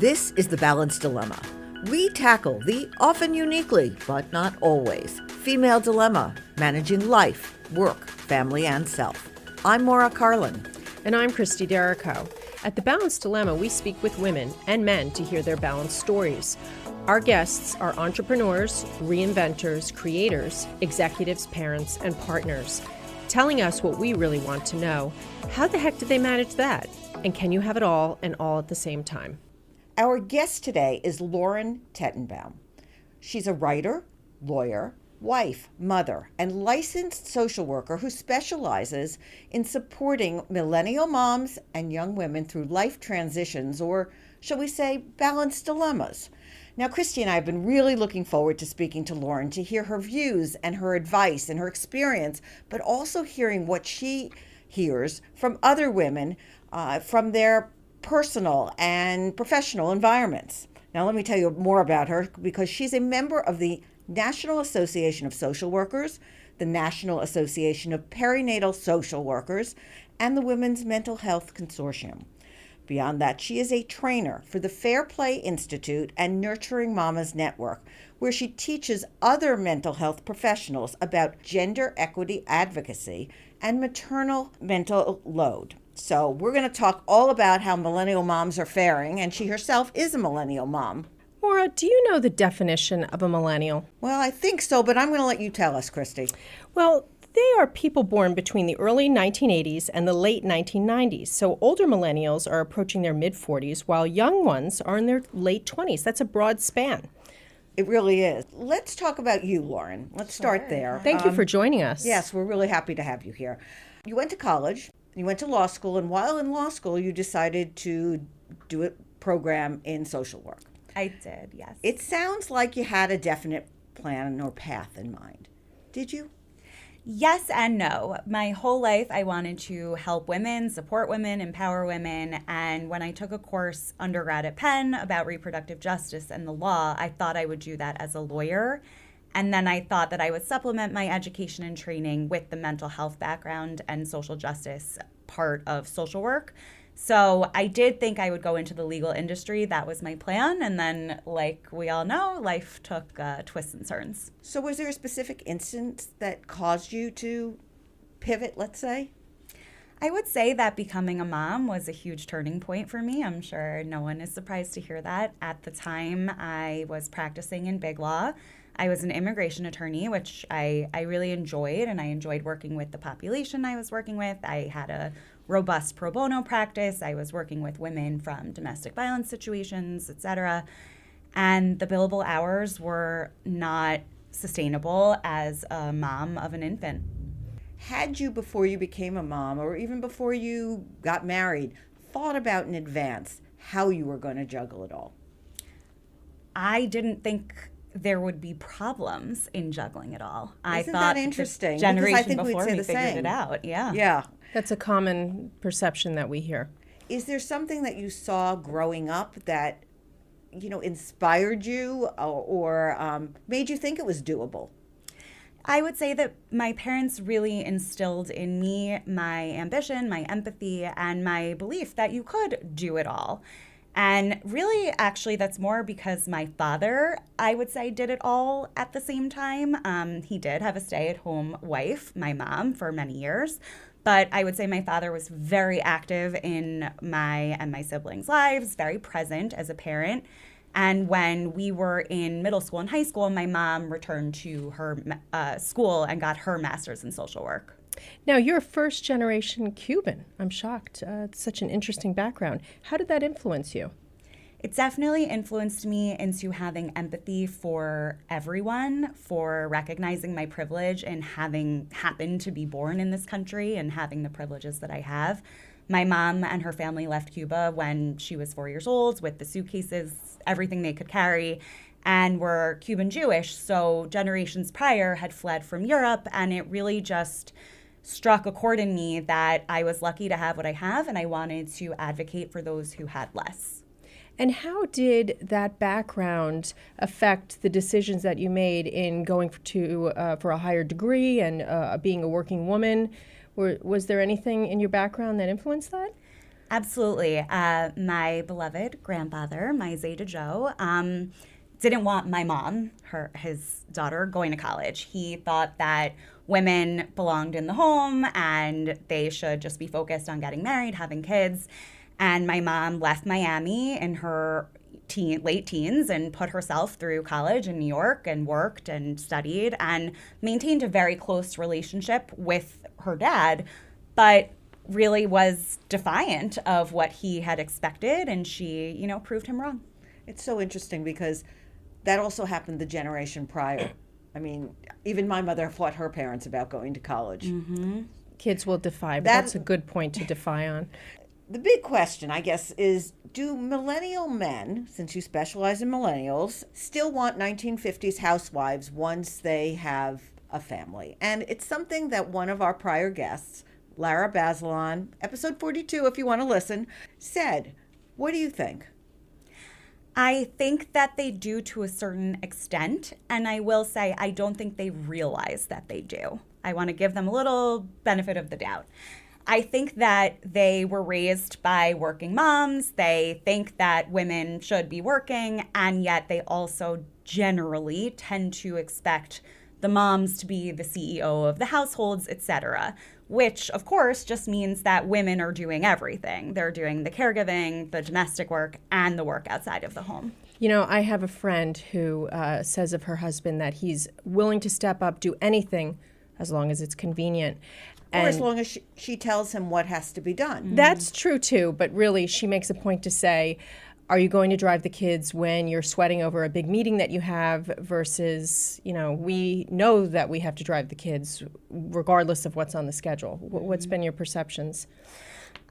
This is the Balance Dilemma. We tackle the often uniquely, but not always, female dilemma, managing life, work, family, and self. I'm Maura Carlin. And I'm Christie Derrico. At the Balance Dilemma, we speak with women and men to hear their balanced stories. Our guests are entrepreneurs, reinventors, creators, executives, parents, and partners, telling us what we really want to know. How the heck did they manage that? And can you have it all and all at the same time? Our guest today is Lauren Tetenbaum. She's a writer, lawyer, wife, mother, and licensed social worker who specializes in supporting millennial moms and young women through life transitions, or shall we say, balanced dilemmas. Now, Christie and I have been really looking forward to speaking to Lauren to hear her views and her advice and her experience, but also hearing what she hears from other women from their personal and professional environments. Now, let me tell you more about her because she's a member of the National Association of Social Workers, the National Association of Perinatal Social Workers, and the Women's Mental Health Consortium. Beyond that, she is a trainer for the Fair Play Institute and Nurturing Mamas Network, where she teaches other mental health professionals about gender equity advocacy and maternal mental load. So we're going to talk all about how millennial moms are faring, and she herself is a millennial mom. Maura, do you know the definition of a millennial? Well, I think so, but I'm going to let you tell us, Christie. Well, they are people born between the early 1980s and the late 1990s. So older millennials are approaching their mid-40s, while young ones are in their late 20s. That's a broad span. It really is. Let's talk about you, Lauren. Let's start there. Thank you for joining us. Yes, we're really happy to have you here. You went to college, you went to law school, and while in law school, you decided to do a program in social work. I did, yes. It sounds like you had a definite plan or path in mind. Did you? Yes and no. My whole life, I wanted to help women, support women, empower women. And when I took a course undergrad at Penn about reproductive justice and the law, I thought I would do that as a lawyer. And then I thought that I would supplement my education and training with the mental health background and social justice part of social work. So I did think I would go into the legal industry. That was my plan. And then, like we all know, life took twists and turns. So was there a specific instance that caused you to pivot, let's say? I would say that becoming a mom was a huge turning point for me. I'm sure no one is surprised to hear that. At the time, I was practicing in big law. I was an immigration attorney, which I really enjoyed, and I enjoyed working with the population I was working with. I had a robust pro bono practice. I was working with women from domestic violence situations, etc. And the billable hours were not sustainable as a mom of an infant. Had you, before you became a mom, or even before you got married, thought about in advance how you were going to juggle it all? I didn't think there would be problems in juggling it all. Isn't that interesting? The generation because I think before we'd say me the figured same. it out. Yeah. Yeah. That's a common perception that we hear. Is there something that you saw growing up that, inspired you or made you think it was doable? I would say that my parents really instilled in me my ambition, my empathy, and my belief that you could do it all. And really, actually, that's more because my father, I would say, did it all at the same time. He did have a stay-at-home wife, my mom, for many years. But I would say my father was very active in my and my siblings' lives, very present as a parent. And when we were in middle school and high school, my mom returned to her school and got her master's in social work. Now, you're a first-generation Cuban. I'm shocked. It's such an interesting background. How did that influence you? It definitely influenced me into having empathy for everyone, for recognizing my privilege and having happened to be born in this country and having the privileges that I have. My mom and her family left Cuba when she was 4 years old with the suitcases, everything they could carry, and were Cuban Jewish. So generations prior had fled from Europe, and it really just struck a chord in me that I was lucky to have what I have, and I wanted to advocate for those who had less. And how did that background affect the decisions that you made in going for a higher degree and being a working woman? Was there anything in your background that influenced that? Absolutely. My beloved grandfather, my Zeta Joe, didn't want my mom, his daughter, going to college. He thought that women belonged in the home and they should just be focused on getting married, having kids. And my mom left Miami in her late teens and put herself through college in New York and worked and studied and maintained a very close relationship with her dad, but really was defiant of what he had expected, and she, proved him wrong. It's so interesting because that also happened the generation prior. I mean, even my mother fought her parents about going to college. Mm-hmm. Kids will defy, but that's a good point to defy on. The big question, I guess, is do millennial men, since you specialize in millennials, still want 1950s housewives once they have a family? And it's something that one of our prior guests, Lara Bazelon, episode 42, if you want to listen, said. What do you think? I think that they do to a certain extent, and I will say I don't think they realize that they do. I want to give them a little benefit of the doubt. I think that they were raised by working moms. They think that women should be working, and yet they also generally tend to expect the moms to be the CEO of the households, etc., which, of course, just means that women are doing everything. They're doing the caregiving, the domestic work, and the work outside of the home. I have a friend who says of her husband that he's willing to step up, do anything as long as it's convenient. Or as long as she tells him what has to be done. That's true, too. But really, she makes a point to say, are you going to drive the kids when you're sweating over a big meeting that you have versus, we know that we have to drive the kids regardless of what's on the schedule. What's been your perceptions?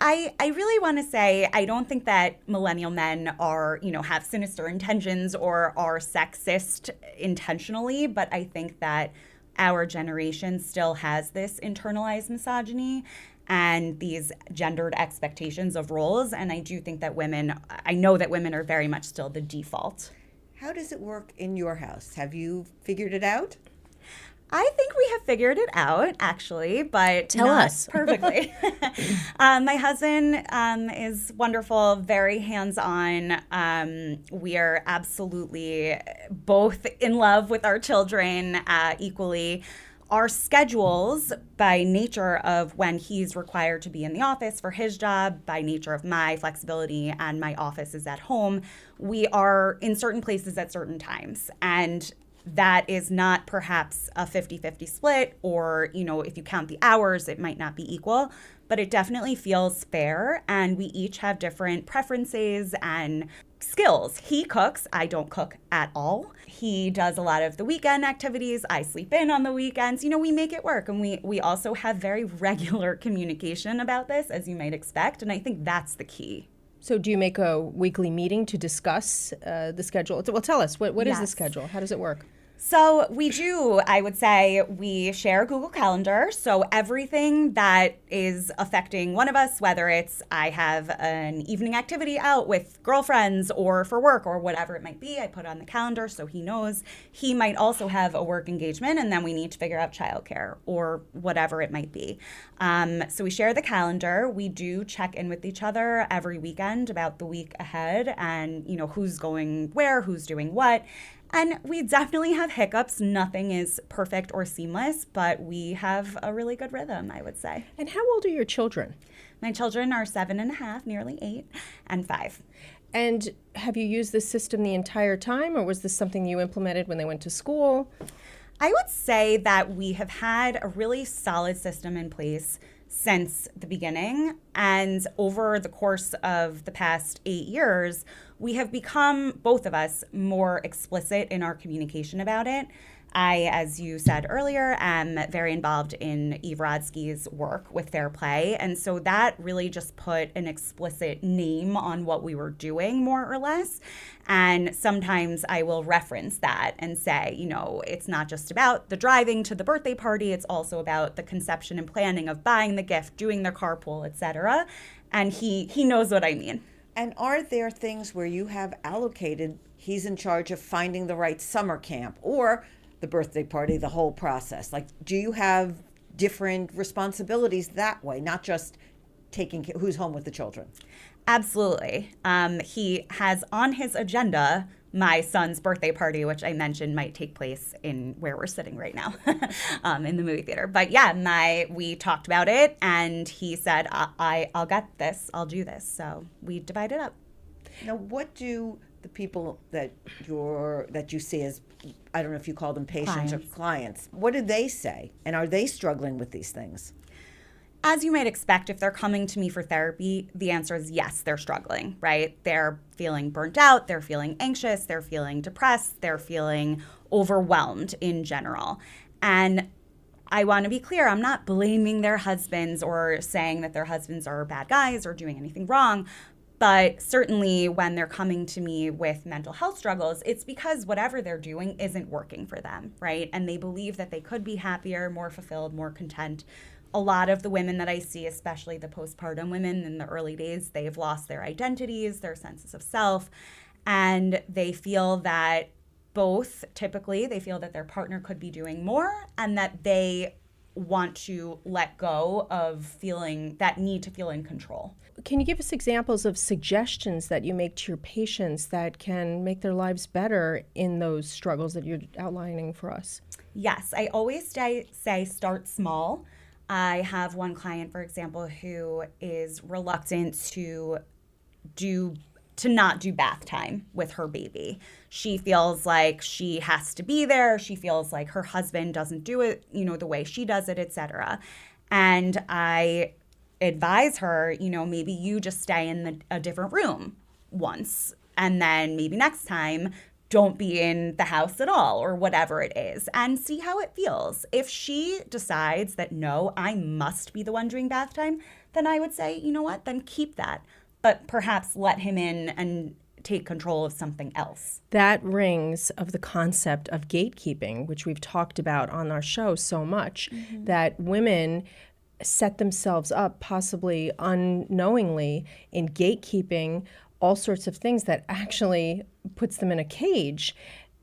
I really want to say I don't think that millennial men are, have sinister intentions or are sexist intentionally, but I think that our generation still has this internalized misogyny and these gendered expectations of roles. And I do think that I know that women are very much still the default. How does it work in your house? Have you figured it out? I think we have figured it out, actually, but Tell not us. Perfectly. My husband is wonderful, very hands-on. We are absolutely both in love with our children equally. Our schedules, by nature of when he's required to be in the office for his job, by nature of my flexibility and my office is at home, we are in certain places at certain times. And that is not perhaps a 50-50 split, or, if you count the hours, it might not be equal, but it definitely feels fair. And we each have different preferences and skills. He cooks. I don't cook at all. He does a lot of the weekend activities. I sleep in on the weekends. We make it work. And we also have very regular communication about this, as you might expect. And I think that's the key. So do you make a weekly meeting to discuss the schedule? Well, tell us, what is the schedule? How does it work? So we do, I would say, we share Google Calendar. So everything that is affecting one of us, whether it's I have an evening activity out with girlfriends or for work or whatever it might be, I put on the calendar so he knows. He might also have a work engagement, and then we need to figure out childcare or whatever it might be. So we share the calendar. We do check in with each other every weekend about the week ahead and, who's going where, who's doing what. And we definitely have hiccups. Nothing is perfect or seamless, but we have a really good rhythm, I would say. And how old are your children? My children are 7.5, nearly 8, and 5. And have you used this system the entire time, or was this something you implemented when they went to school? I would say that we have had a really solid system in place since the beginning. And over the course of the past 8 years, we have become, both of us, more explicit in our communication about it. I, as you said earlier, am very involved in Eve Rodsky's work with Fair Play. And so that really just put an explicit name on what we were doing, more or less. And sometimes I will reference that and say, it's not just about the driving to the birthday party. It's also about the conception and planning of buying the gift, doing the carpool, etc. And he knows what I mean. And are there things where you have allocated, he's in charge of finding the right summer camp or the birthday party, the whole process? Like, do you have different responsibilities that way, not just who's home with the children? Absolutely. He has on his agenda my son's birthday party, which I mentioned might take place in where we're sitting right now, in the movie theater. But yeah, we talked about it, and he said, I'll get this, I'll do this. So we divided up. Now, what do the people that you see as, I don't know if you call them patients or clients, what do they say? And are they struggling with these things? As you might expect, if they're coming to me for therapy, the answer is yes, they're struggling, right? They're feeling burnt out, they're feeling anxious, they're feeling depressed, they're feeling overwhelmed in general. And I want to be clear, I'm not blaming their husbands or saying that their husbands are bad guys or doing anything wrong. But certainly when they're coming to me with mental health struggles, it's because whatever they're doing isn't working for them, right? And they believe that they could be happier, more fulfilled, more content. A lot of the women that I see, especially the postpartum women in the early days, they've lost their identities, their senses of self, and they feel that typically they feel that their partner could be doing more and that they want to let go of feeling that need to feel in control. Can you give us examples of suggestions that you make to your patients that can make their lives better in those struggles that you're outlining for us? Yes, I always say start small. I have one client, for example, who is reluctant to not do bath time with her baby. She feels like she has to be there. She feels like her husband doesn't do it, the way she does it, etc. And I advise her, maybe you just stay in a different room once, and then maybe next time don't be in the house at all, or whatever it is, and see how it feels. If she decides that, no, I must be the one doing bath time, then I would say, you know what, then keep that. But perhaps let him in and take control of something else. That rings of the concept of gatekeeping, which we've talked about on our show so much, that women set themselves up, possibly unknowingly, in gatekeeping all sorts of things that actually puts them in a cage.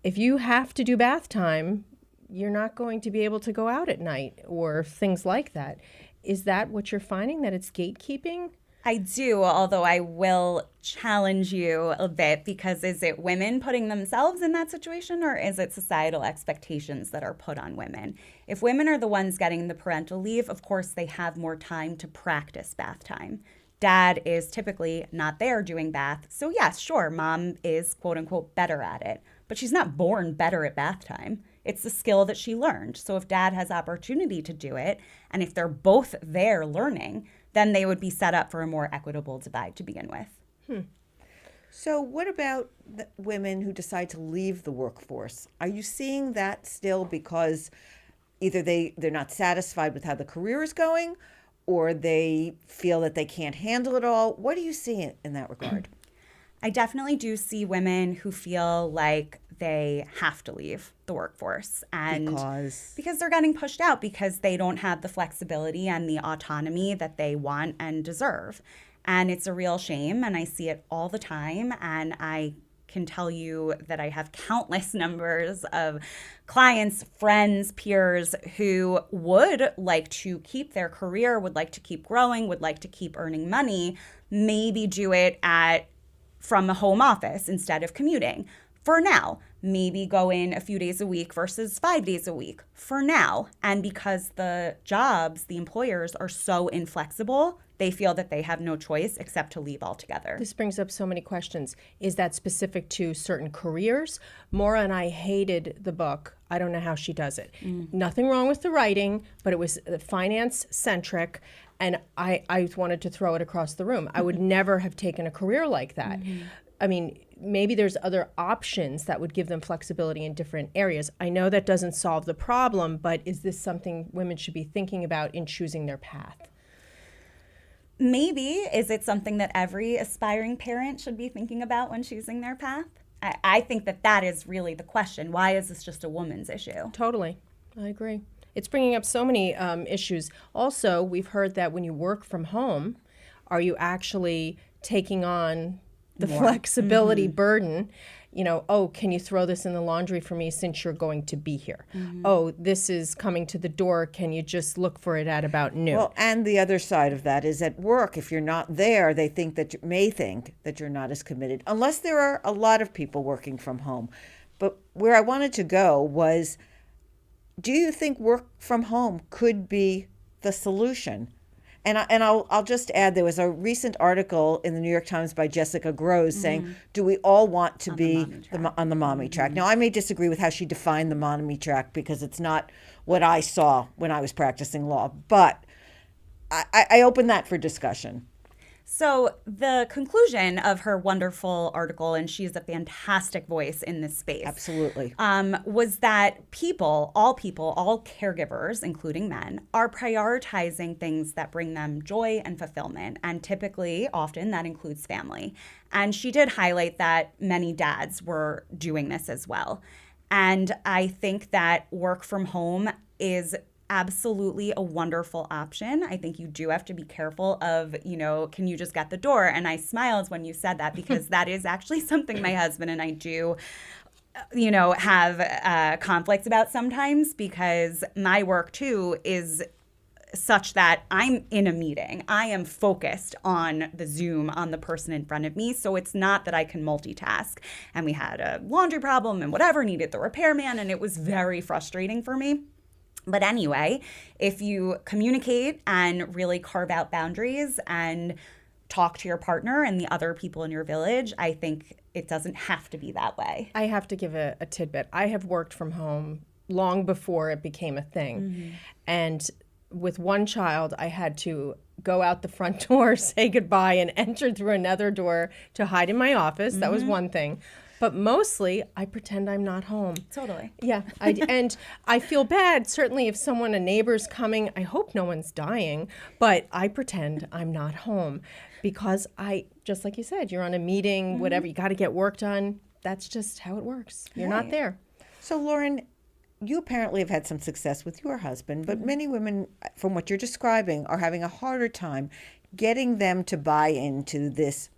If you have to do bath time, you're not going to be able to go out at night or things like that. Is that what you're finding, that it's gatekeeping? I do, although I will challenge you a bit, because is it women putting themselves in that situation, or is it societal expectations that are put on women? If women are the ones getting the parental leave, of course they have more time to practice bath time. Dad is typically not there doing bath. So yes, sure, mom is quote unquote better at it, but she's not born better at bath time. It's the skill that she learned. So if dad has opportunity to do it, and if they're both there learning, then they would be set up for a more equitable divide to begin with. So what about the women who decide to leave the workforce? Are you seeing that still because either they're not satisfied with how the career is going, or they feel that they can't handle it all? What do you see in that regard? I definitely do see women who feel like they have to leave the workforce, and because they're getting pushed out, because they don't have the flexibility and the autonomy that they want and deserve. And it's a real shame, and I see it all the time, and I can tell you that I have countless numbers of clients, friends, peers who would like to keep their career, would like to keep growing, would like to keep earning money, maybe do it from a home office instead of commuting. For now, maybe go in a few days a week versus 5 days a week for now. And because the employers are so inflexible, they feel that they have no choice except to leave altogether. This brings up so many questions. Is that specific to certain careers? Maura and I hated the book. I don't know how she does it. Nothing wrong with the writing, but it was finance-centric, and I wanted to throw it across the room. I would never have taken a career like that. I mean, maybe there's other options that would give them flexibility in different areas. I know that doesn't solve the problem, but is this something women should be thinking about in choosing their path? Maybe. Is it something that every aspiring parent should be thinking about when choosing their path? I think that is really the question. Why is this just a woman's issue? Totally. I agree. It's bringing up so many issues. Also, we've heard that when you work from home, are you actually taking on the flexibility burden. You know, oh, can you throw this in the laundry for me since you're going to be here? Oh, this is coming to the door. Can you just look for it at about noon? Well, and the other side of that is at work, if you're not there, they think that may think that you're not as committed, unless there are a lot of people working from home. But where I wanted to go was, do you think work from home could be the solution? And I'll just add, there was a recent article in the New York Times by Jessica Groves saying, do we all want to be on the mommy track? Now, I may disagree with how she defined the mommy track because it's not what I saw when I was practicing law, but I open that for discussion. So the conclusion of her wonderful article, and she's a fantastic voice in this space. Absolutely. Was that all caregivers, including men, are prioritizing things that bring them joy and fulfillment. And typically, often, that includes family. And she did highlight that many dads were doing this as well. And I think that work from home is absolutely a wonderful option. I think you do have to be careful of, can you just get the door? And I smiled when you said that because that is actually something my husband and I do, have conflicts about sometimes, because my work too is such that I'm in a meeting. I am focused on the Zoom, on the person in front of me. So it's not that I can multitask. And we had a laundry problem and whatever, needed the repairman, and it was very frustrating for me. But anyway, if you communicate and really carve out boundaries and talk to your partner and the other people in your village, I think it doesn't have to be that way. I have to give a tidbit. I have worked from home long before it became a thing. And with one child, I had to go out the front door, say goodbye, and enter through another door to hide in my office. That was one thing. But mostly, I pretend I'm not home. Totally. Yeah. And I feel bad, certainly if a neighbor's coming, I hope no one's dying, but I pretend I'm not home because just like you said, you're on a meeting, whatever, you got to get work done. That's just how it works. You're not there. So, Lauren, you apparently have had some success with your husband, but many women, from what you're describing, are having a harder time getting them to buy into this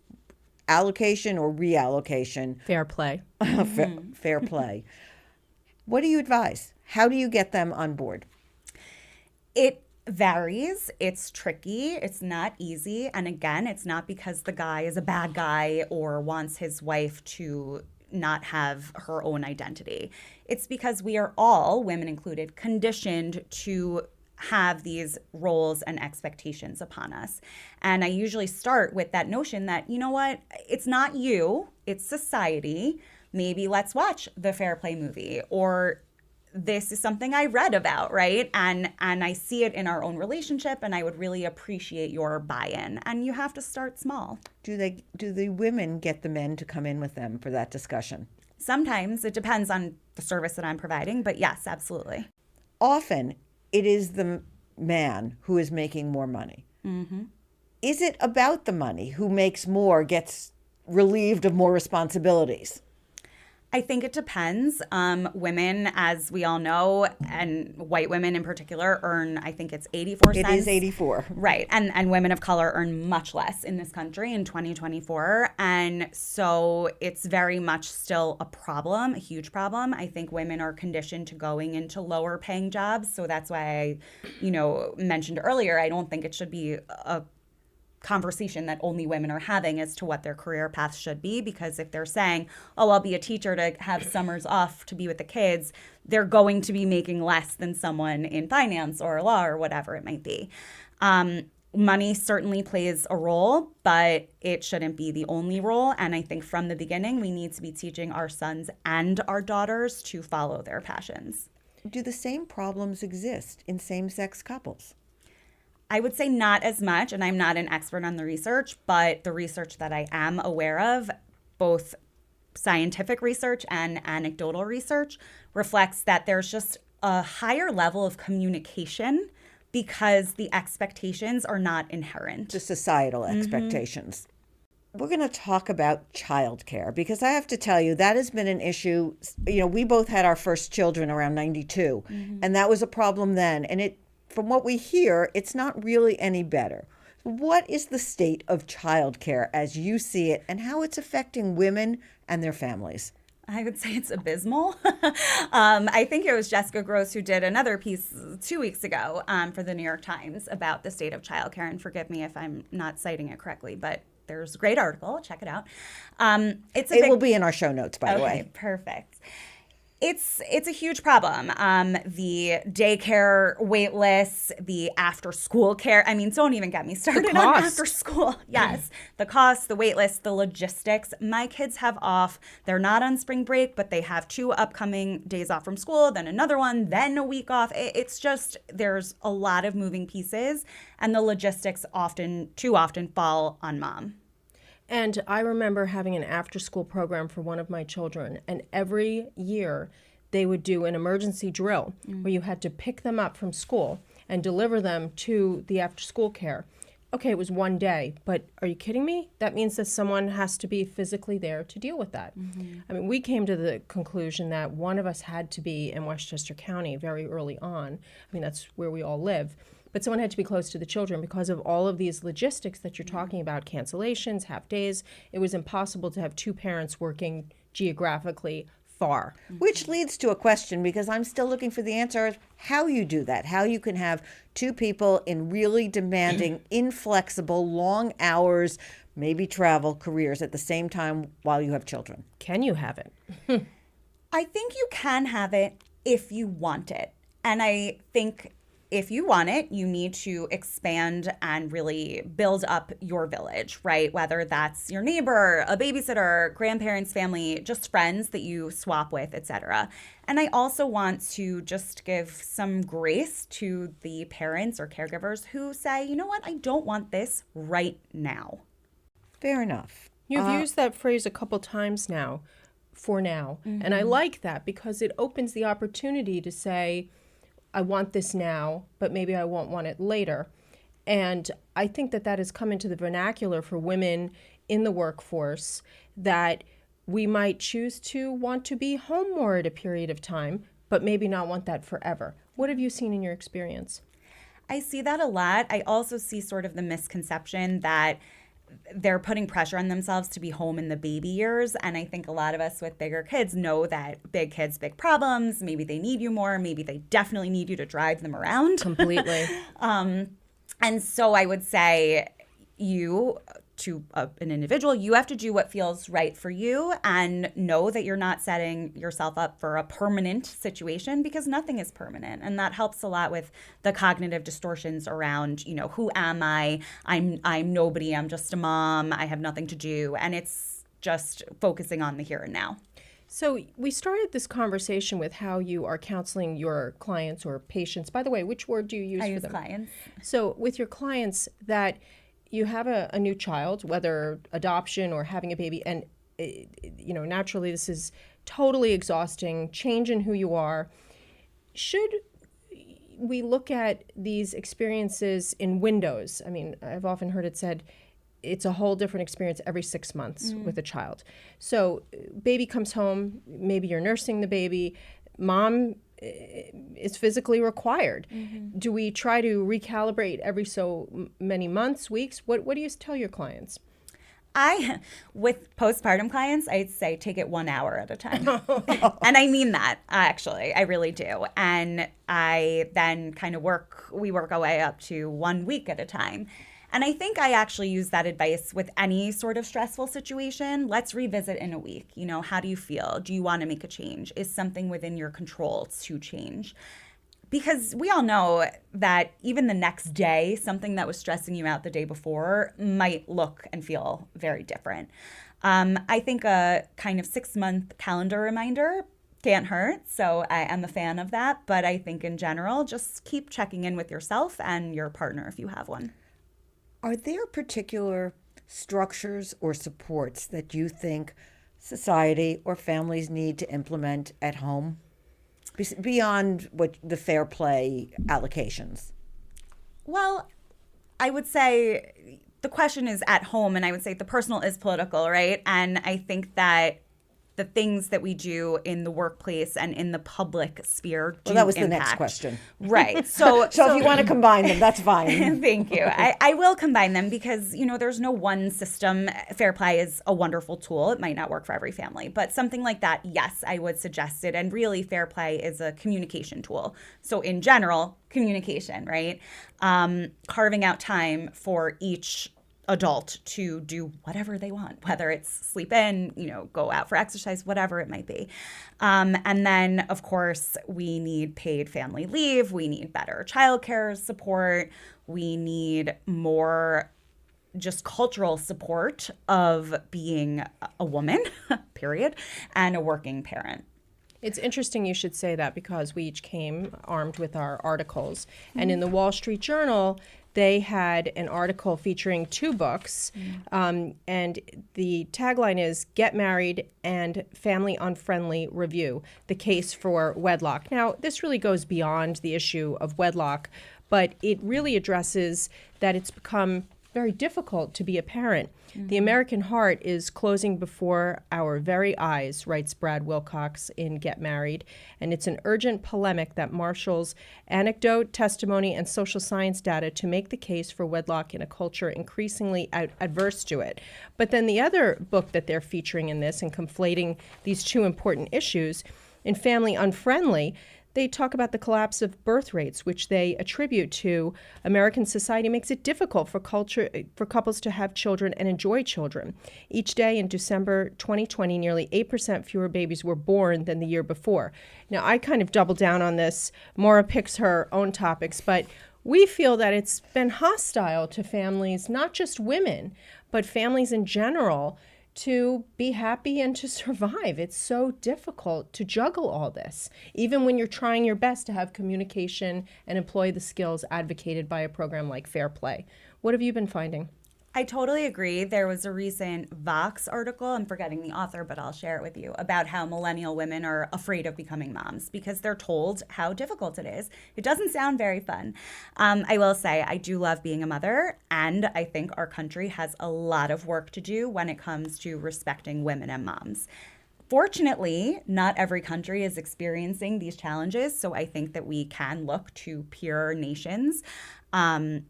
allocation or reallocation. Fair play. Fair play. What do you advise? How do you get them on board? It varies. It's tricky. It's not easy. And again, it's not because the guy is a bad guy or wants his wife to not have her own identity. It's because we are all, women included, conditioned to have these roles and expectations upon us. And I usually start with that notion that, you know what, it's not you, it's society. Maybe let's watch the Fair Play movie, or this is something I read about, right? And I see it in our own relationship, and I would really appreciate your buy-in. And you have to start small. Do the women get the men to come in with them for that discussion? Sometimes. It depends on the service that I'm providing, but yes, absolutely. Often it is the man who is making more money. Is it about the money? Who makes more gets relieved of more responsibilities? I think it depends. Women, as we all know, and white women in particular, earn, I think it's 84 cents. It is 84. Right. And women of color earn much less in this country in 2024. And so it's very much still a problem, a huge problem. I think women are conditioned to going into lower paying jobs. So that's why I, mentioned earlier, I don't think it should be a conversation that only women are having as to what their career path should be, because if they're saying, oh, I'll be a teacher to have summers off to be with the kids, they're going to be making less than someone in finance or law or whatever it might be. Money certainly plays a role, but it shouldn't be the only role. And I think from the beginning, we need to be teaching our sons and our daughters to follow their passions. Do the same problems exist in same-sex couples? I would say not as much, and I'm not an expert on the research, but the research that I am aware of, both scientific research and anecdotal research, reflects that there's just a higher level of communication because the expectations are not inherent. The societal expectations. We're going to talk about childcare, because I have to tell you, that has been an issue. We both had our first children around 92, and that was a problem then. And from what we hear, it's not really any better. What is the state of childcare as you see it and how it's affecting women and their families? I would say it's abysmal. I think it was Jessica Gross who did another piece 2 weeks ago for the New York Times about the state of childcare. And forgive me if I'm not citing it correctly, but there's a great article. Check it out. It will be in our show notes, by the way. Perfect. It's a huge problem. The daycare wait lists, the after school care. I mean, don't even get me started on after school. Yes. The cost, the wait list, the logistics. My kids have off. They're not on spring break, but they have 2 upcoming days off from school, then another one, then a week off. It's just, there's a lot of moving pieces, and the logistics too often fall on mom. And I remember having an after-school program for one of my children, and every year they would do an emergency drill where you had to pick them up from school and deliver them to the after-school care. Okay, it was one day, but are you kidding me? That means that someone has to be physically there to deal with that. I mean, we came to the conclusion that one of us had to be in Westchester County very early on. I mean, that's where we all live. But someone had to be close to the children because of all of these logistics that you're talking about, cancellations, half days. It was impossible to have 2 parents working geographically far. Which leads to a question, because I'm still looking for the answer of how you do that, how you can have 2 people in really demanding, inflexible, long hours, maybe travel careers at the same time while you have children. Can you have it? I think you can have it if you want it. And I think if you want it, you need to expand and really build up your village, right? Whether that's your neighbor, a babysitter, grandparents, family, just friends that you swap with, etc. And I also want to just give some grace to the parents or caregivers who say, you know what, I don't want this right now. Fair enough. You've used that phrase a couple times now, for now. And I like that because it opens the opportunity to say, I want this now, but maybe I won't want it later. And I think that that has come into the vernacular for women in the workforce, that we might choose to want to be home more at a period of time, but maybe not want that forever. What have you seen in your experience? I see that a lot. I also see sort of the misconception that they're putting pressure on themselves to be home in the baby years. And I think a lot of us with bigger kids know that big kids, big problems. Maybe they need you more. Maybe they definitely need you to drive them around. Completely. And so I would say to an individual, you have to do what feels right for you and know that you're not setting yourself up for a permanent situation, because nothing is permanent. And that helps a lot with the cognitive distortions around, who am I? I'm nobody. I'm just a mom. I have nothing to do. And it's just focusing on the here and now. So we started this conversation with how you are counseling your clients or patients. By the way, which word do you use for them? I use clients. So with your clients, that you have a new child, whether adoption or having a baby, and naturally this is totally exhausting, change in who you are. Should we look at these experiences in windows? I mean, I've often heard it said it's a whole different experience every 6 months with a child. So baby comes home, maybe you're nursing the baby, mom is physically required. Do we try to recalibrate every so many months, weeks? What do you tell your clients? With postpartum clients, I'd say take it 1 hour at a time. And I mean that, actually. I really do. And I then we work our way up to 1 week at a time. And I think I actually use that advice with any sort of stressful situation. Let's revisit in a week. How do you feel? Do you want to make a change? Is something within your control to change? Because we all know that even the next day, something that was stressing you out the day before might look and feel very different. I think a kind of 6-month calendar reminder can't hurt. So I am a fan of that. But I think in general, just keep checking in with yourself and your partner if you have one. Are there particular structures or supports that you think society or families need to implement at home beyond what the fair play allocations? Well, I would say the question is at home, and I would say the personal is political, right? And I think that the things that we do in the workplace and in the public sphere do Well, that was impact. the next question. Right. So if you want to combine them, that's fine. Thank you. I will combine them because, there's no one system. Fair play is a wonderful tool. It might not work for every family, but something like that, yes, I would suggest it. And really, fair play is a communication tool. So in general, communication, right? Carving out time for each adult to do whatever they want, whether it's sleep in, go out for exercise, whatever it might be. And then, of course, we need paid family leave. We need better childcare support. We need more just cultural support of being a woman, period, and a working parent. It's interesting you should say that because we each came armed with our articles. And in the Wall Street Journal, they had an article featuring 2 books. And the tagline is Get Married and Family Unfriendly Review, the case for wedlock. Now, this really goes beyond the issue of wedlock, but it really addresses that it's become very difficult to be a parent. The American heart is closing before our very eyes, writes Brad Wilcox in Get Married, and it's an urgent polemic that marshals anecdote, testimony, and social science data to make the case for wedlock in a culture increasingly adverse to it. But then the other book that they're featuring in this and conflating these 2 important issues, in Family Unfriendly, they talk about the collapse of birth rates, which they attribute to American society makes it difficult for couples to have children and enjoy children. Each day in December 2020, nearly 8% fewer babies were born than the year before. Now, I kind of double down on this. Maura picks her own topics, but we feel that it's been hostile to families, not just women, but families in general, to be happy and to survive. It's so difficult to juggle all this, even when you're trying your best to have communication and employ the skills advocated by a program like Fair Play. What have you been finding? I totally agree. There was a recent Vox article, I'm forgetting the author, but I'll share it with you, about how millennial women are afraid of becoming moms because they're told how difficult it is. It doesn't sound very fun. I will say I do love being a mother, and I think our country has a lot of work to do when it comes to respecting women and moms. Fortunately, not every country is experiencing these challenges, so I think that we can look to peer nations. I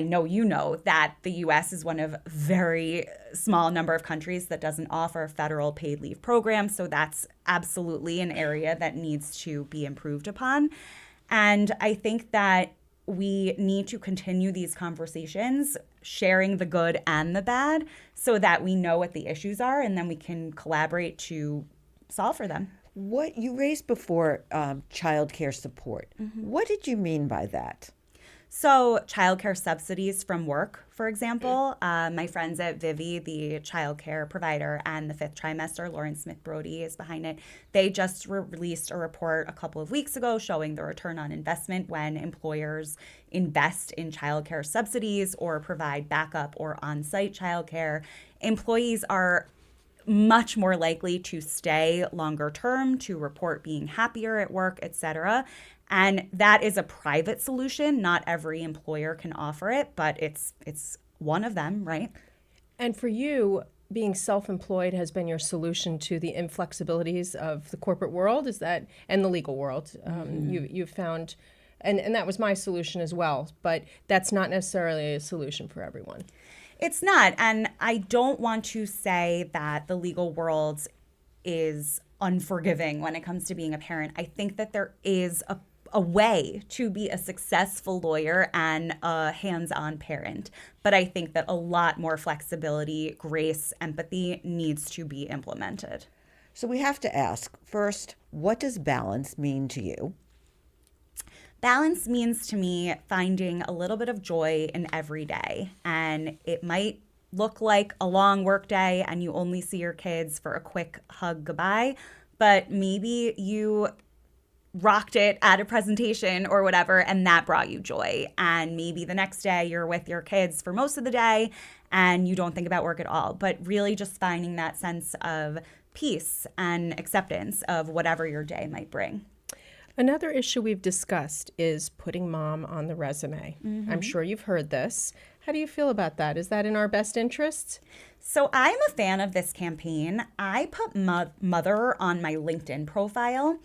know that the U.S. is one of very small number of countries that doesn't offer federal paid leave programs, so that's absolutely an area that needs to be improved upon. And I think that we need to continue these conversations, sharing the good and the bad, so that we know what the issues are and then we can collaborate to solve for them. What you raised before, childcare support. What did you mean by that? So childcare subsidies from work, for example, my friends at Vivi, the childcare provider, and the 5th trimester, Lauren Smith Brody is behind it. They just released a report a couple of weeks ago showing the return on investment when employers invest in childcare subsidies or provide backup or on-site childcare. Employees are much more likely to stay longer term, to report being happier at work, et cetera. And that is a private solution. Not every employer can offer it, but it's one of them, right? And for you, being self-employed has been your solution to the inflexibilities of the corporate world, is that, and the legal world. You've found, and that was my solution as well, but that's not necessarily a solution for everyone. It's not. And I don't want to say that the legal world is unforgiving when it comes to being a parent. I think that there is a way to be a successful lawyer and a hands-on parent. But I think that a lot more flexibility, grace, empathy needs to be implemented. So we have to ask, first, what does balance mean to you? Balance means to me finding a little bit of joy in every day. And it might look like a long work day and you only see your kids for a quick hug goodbye, but maybe you rocked it at a presentation or whatever, and that brought you joy. And maybe the next day you're with your kids for most of the day and you don't think about work at all, but really just finding that sense of peace and acceptance of whatever your day might bring. Another issue we've discussed is putting mom on the resume. I'm sure you've heard this. How do you feel about that? Is that in our best interests? So I'm a fan of this campaign. I put mother on my LinkedIn profile.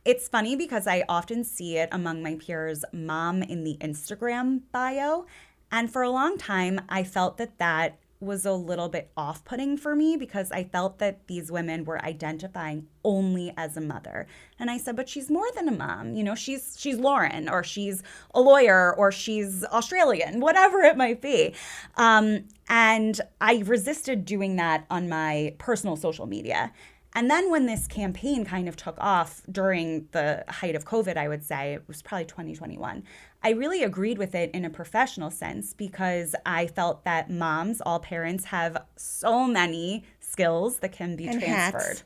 It's funny because I often see it among my peers, mom in the Instagram bio. And for a long time, I felt that that was a little bit off-putting for me because I felt that these women were identifying only as a mother. And I said, but she's more than a mom. You know, she's Lauren, or she's a lawyer, or she's Australian, whatever it might be. And I resisted doing that on my personal social media. And then when this campaign kind of took off during the height of COVID, I would say, it was probably 2021, I really agreed with it in a professional sense because I felt that moms, all parents, have so many skills that can be transferred.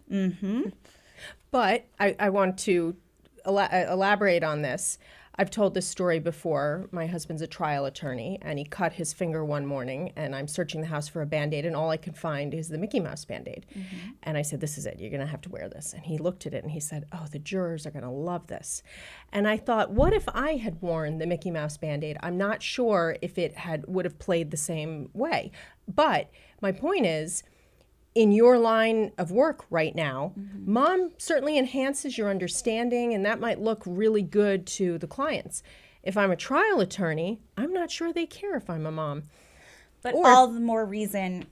But I want to elaborate on this. I've told this story before. My husband's a trial attorney, and he cut his finger one morning, and I'm searching the house for a Band-Aid, and all I could find is the Mickey Mouse Band-Aid. And I said, this is it. You're going to have to wear this. And he looked at it, and he said, oh, the jurors are going to love this. And I thought, what if I had worn the Mickey Mouse Band-Aid? I'm not sure if it would have played the same way. But my point is, in your line of work right now, mom certainly enhances your understanding, and that might look really good to the clients. If I'm a trial attorney, I'm not sure they care if I'm a mom. But all the more reason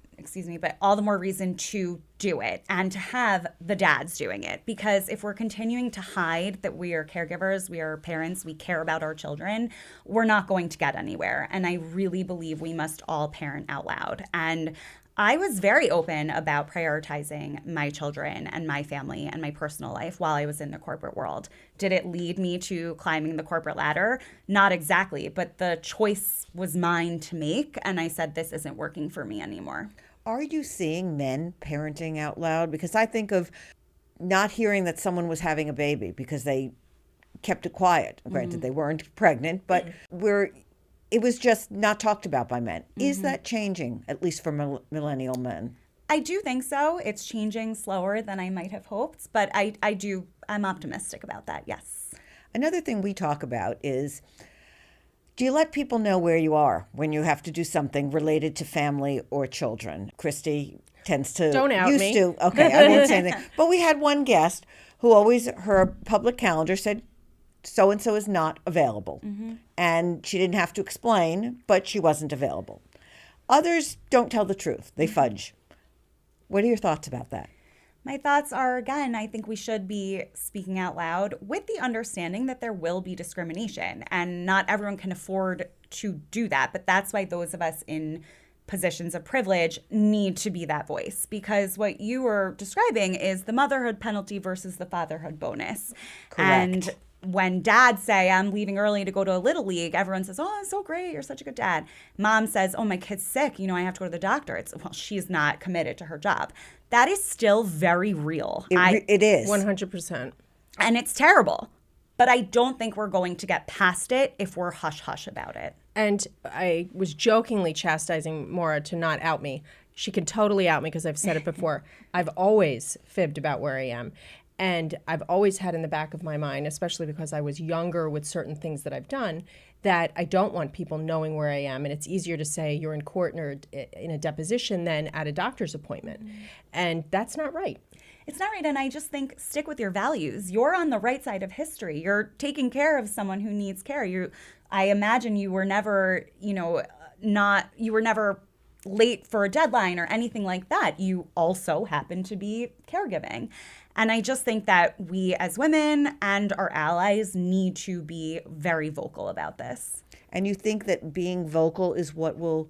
to do it and to have the dads doing it. Because if we're continuing to hide that we are caregivers, we are parents, we care about our children, we're not going to get anywhere. And I really believe we must all parent out loud. And I was very open about prioritizing my children and my family and my personal life while I was in the corporate world. Did it lead me to climbing the corporate ladder? Not exactly, but the choice was mine to make, and I said, this isn't working for me anymore. Are you seeing men parenting out loud? Because I think of not hearing that someone was having a baby because they kept it quiet. Granted, they weren't pregnant, but it was just not talked about by men. Is that changing, at least for millennial men? I do think so. It's changing slower than I might have hoped, but I'm optimistic about that, yes. Another thing we talk about is, do you let people know where you are when you have to do something related to family or children? Christie tends to. Don't out used me. to. Okay, I won't say anything. But we had one guest who always, her public calendar said, so-and-so is not available. And she didn't have to explain, but she wasn't available. Others don't tell the truth. They fudge. What are your thoughts about that? My thoughts are, again, I think we should be speaking out loud with the understanding that there will be discrimination, and not everyone can afford to do that. But that's why those of us in positions of privilege need to be that voice, because what you were describing is the motherhood penalty versus the fatherhood bonus. Correct. And when dads say, I'm leaving early to go to a little league, everyone says, oh, it's so great. You're such a good dad. Mom says, oh, my kid's sick. You know, I have to go to the doctor. It's, well, she's not committed to her job. That is still very real. It is. 100%. And it's terrible. But I don't think we're going to get past it if we're hush-hush about it. And I was jokingly chastising Maura to not out me. She can totally out me because I've said it before. I've always fibbed about where I am. And I've always had in the back of my mind, especially because I was younger with certain things that I've done, that I don't want people knowing where I am. And it's easier to say you're in court or in a deposition than at a doctor's appointment. And that's not right. It's not right. And I just think stick with your values. You're on the right side of history. You're taking care of someone who needs care. I imagine you were never, you were never late for a deadline or anything like that. You also happen to be caregiving. And I just think that we as women and our allies need to be very vocal about this. And you think that being vocal is what will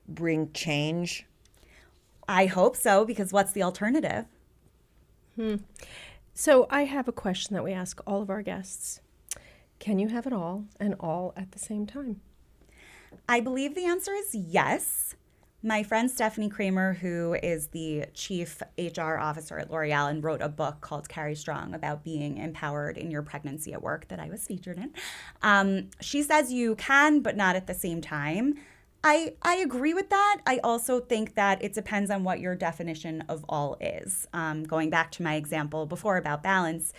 bring change? I hope so, because what's the alternative? So I have a question that we ask all of our guests. Can you have it all and all at the same time? I believe the answer is yes. My friend Stephanie Kramer, who is the chief HR officer at L'Oreal and wrote a book called Carry Strong about being empowered in your pregnancy at work that I was featured in. She says you can, but not at the same time. I agree with that. I also think that it depends on what your definition of all is. Going back to my example before about balance,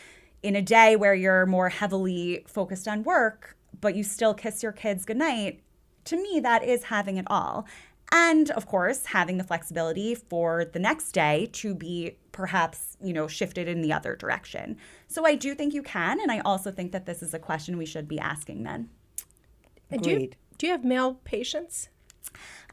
in a day where you're more heavily focused on work, but you still kiss your kids goodnight, to me, that is having it all. And of course, having the flexibility for the next day to be perhaps, shifted in the other direction. So I do think you can. And I also think that this is a question we should be asking men. Agreed. Do you have male patients?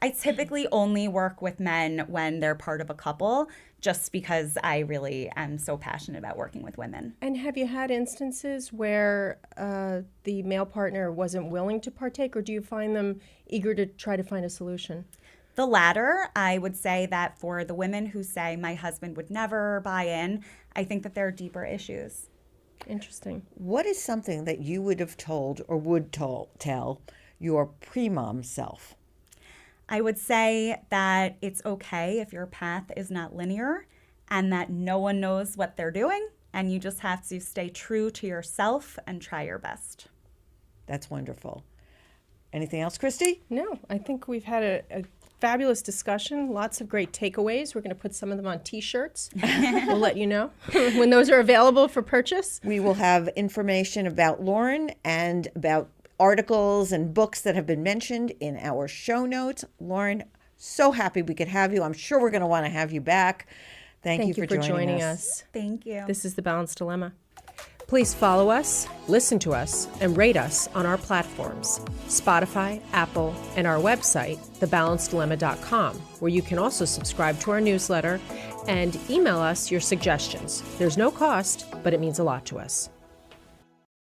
I typically only work with men when they're part of a couple, just because I really am so passionate about working with women. And have you had instances where the male partner wasn't willing to partake, or do you find them eager to try to find a solution? The latter. I would say that for the women who say my husband would never buy in, I think that there are deeper issues. Interesting. What is something that you would have told or would tell your pre-mom self? I would say that it's okay if your path is not linear and that no one knows what they're doing, and you just have to stay true to yourself and try your best. That's wonderful. Anything else, Christie? No, I think we've had a fabulous discussion. Lots of great takeaways. We're going to put some of them on T-shirts. We'll let you know when those are available for purchase. We will have information about Lauren and about articles and books that have been mentioned in our show notes. Lauren, so happy we could have you. I'm sure we're going to want to have you back. Thank you for joining us. Thank you. This is The Balanced Dilemma. Please follow us, listen to us, and rate us on our platforms, Spotify, Apple, and our website, thebalanceddilemma.com, where you can also subscribe to our newsletter and email us your suggestions. There's no cost, but it means a lot to us.